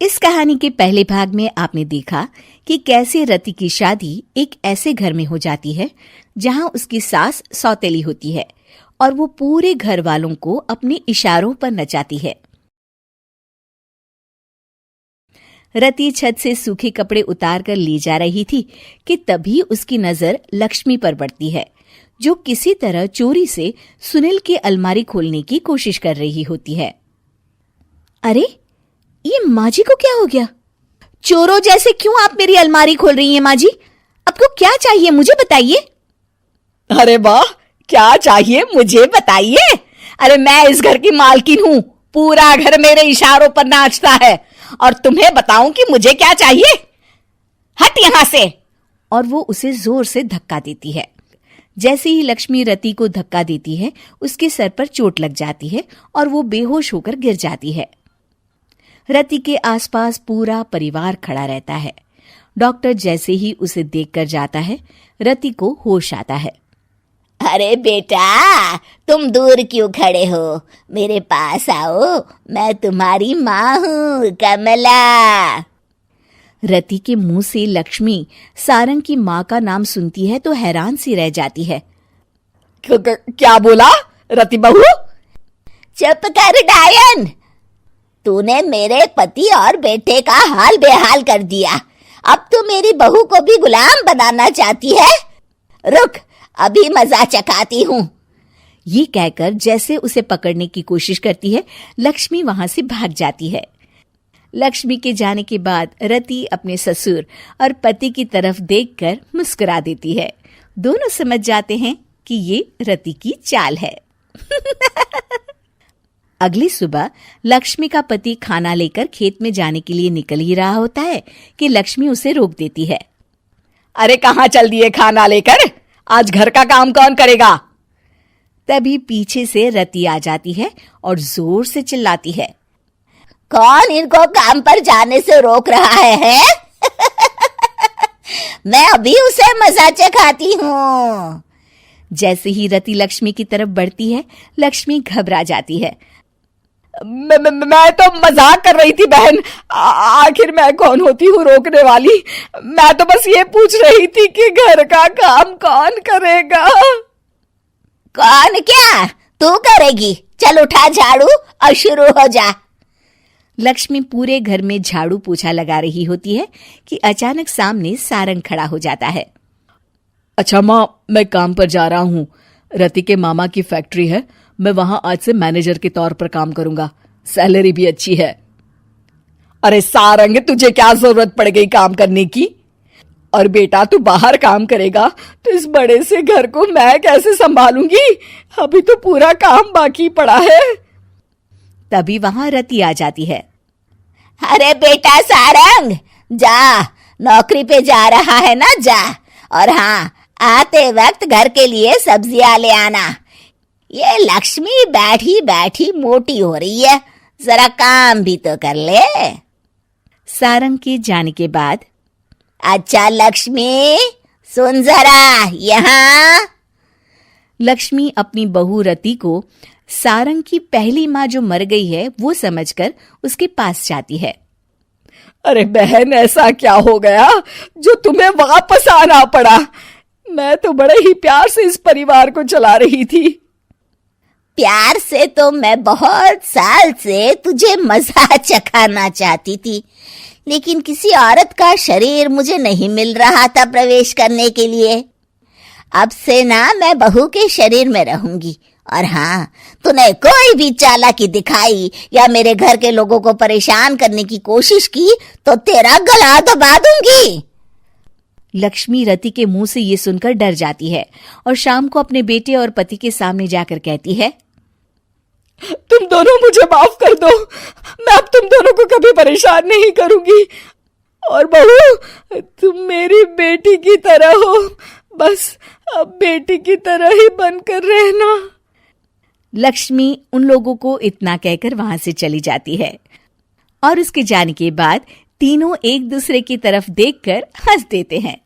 इस कहानी के पहले भाग में आपने देखा कि कैसे रति की शादी एक ऐसे घर में हो जाती है जहां उसकी सास सौतेली होती है और वो पूरे घर वालों को अपने इशारों पर नचाती है। रति छत से सूखे कपड़े उतार कर ले जा रही थी कि तभी उसकी नजर लक्ष्मी पर पड़ती है, जो किसी तरह चोरी से सुनील की अलमारी खोलने की कोशिश कर रही होती है। अरे, ये माँ जी को क्या हो गया? चोरों जैसे क्यों आप मेरी अलमारी खोल रही हैं माँ जी? आपको क्या चाहिए मुझे बताइए। अरे वाह, क्या चाहिए मुझे बताइए। अरे मैं इस घर की मालकिन हूँ, पूरा घर मेरे इशारों पर नाचता है और तुम्हें बताऊं कि मुझे क्या चाहिए? हट यहाँ से। और वो उसे जोर से धक्का देती है। जैसे ही लक्ष्मी रति को धक्का देती है, उसके सर पर चोट लग जाती है और वो बेहोश होकर गिर जाती है। रति के आसपास पूरा परिवार खड़ा रहता है। डॉक्टर जैसे ही उसे देखकर जाता है, रति को होश आता है। अरे बेटा, तुम दूर क्यों खड़े हो? मेरे पास आओ, मैं तुम्हारी माँ हूँ, कमला। रति के मुंह से लक्ष्मी सारंग की माँ का नाम सुनती है तो हैरान सी रह जाती है। क्या बोला रति बहू? चुप कर डायन, तूने मेरे पति और बेटे का हाल बेहाल कर दिया। अब तू मेरी बहू को भी गुलाम बनाना चाहती है? रुक, अभी मजा चखाती हूँ। ये कहकर जैसे उसे पकड़ने की कोशिश करती है, लक्ष्मी वहां से भाग जाती है। लक्ष्मी के जाने के बाद रति अपने ससुर और पति की तरफ देखकर मुस्कुरा देती है। दोनों समझ जाते हैं कि ये रति की चाल है। अगली सुबह लक्ष्मी का पति खाना लेकर खेत में जाने के लिए निकल ही रहा होता है कि लक्ष्मी उसे रोक देती है। अरे कहाँ चल दिए खाना लेकर? आज घर का काम कौन करेगा? तभी पीछे से रति आ जाती है और जोर से चिल्लाती है। कौन इनको काम पर जाने से रोक रहा है? मैं अभी उसे मजा चखाती हूँ। जैसे ही रति लक्ष्मी की तरफ बढ़ती है, लक्ष्मी घबरा जाती है। मैं तो मजाक कर रही थी बहन। आखिर मैं कौन होती हूँ रोकने वाली? मैं तो बस ये पूछ रही थी कि घर का काम कौन करेगा? कौन क्या? तू करेगी। चल उठा झाड़ू और शुरू हो जा। लक्ष्मी पूरे घर में झाड़ू पोछा लगा रही होती है कि अचानक सामने सारंग खड़ा हो जाता है। अच्छा माँ, मैं काम पर जा रहा हूँ। रति के मामा की फैक्ट्री है, मैं वहां आज से मैनेजर के तौर पर काम करूंगा। सैलरी भी अच्छी है। अरे सारंग, तुझे क्या जरूरत पड़ गई काम करने की? और बेटा, तू बाहर काम करेगा तो इस बड़े से घर को मैं कैसे संभालूंगी? अभी तो पूरा काम बाकी पड़ा है। तभी वहां रति आ जाती है। अरे बेटा सारंग, जा, नौकरी पे जा रहा है ना, जा। और हाँ, आते वक्त घर के लिए सब्जियां ले आना। ये लक्ष्मी बैठी बैठी मोटी हो रही है, जरा काम भी तो कर ले। सारंग के जाने के बाद, अच्छा लक्ष्मी, सुन जरा यहाँ। लक्ष्मी अपनी बहू रति को सारंग की पहली माँ जो मर गई है वो समझकर उसके पास जाती है। अरे बहन, ऐसा क्या हो गया जो तुम्हें वापस आना पड़ा? मैं तो बड़े ही प्यार से इस परिवार को चला रही थी। प्यार से तो मैं बहुत साल से तुझे मजा चखाना चाहती थी, लेकिन किसी औरत का शरीर मुझे नहीं मिल रहा था प्रवेश करने के लिए। अब से ना मैं बहू के शरीर में रहूंगी। और हाँ, तूने कोई भी चालाकी दिखाई या मेरे घर के लोगों को परेशान करने की कोशिश की तो तेरा गला दबा दूंगी। लक्ष्मी रति के मुंह से ये सुनकर डर जाती है और शाम को अपने बेटे और पति के सामने जाकर कहती है, तुम दोनों मुझे माफ कर दो। मैं अब तुम दोनों को कभी परेशान नहीं करूंगी। और बहू, तुम मेरी बेटी की तरह हो, बस अब बेटी की तरह ही बनकर रहना। लक्ष्मी उन लोगों को इतना कहकर वहां से चली जाती है और उसके जाने के बाद तीनों एक दूसरे की तरफ देखकर हंस देते हैं।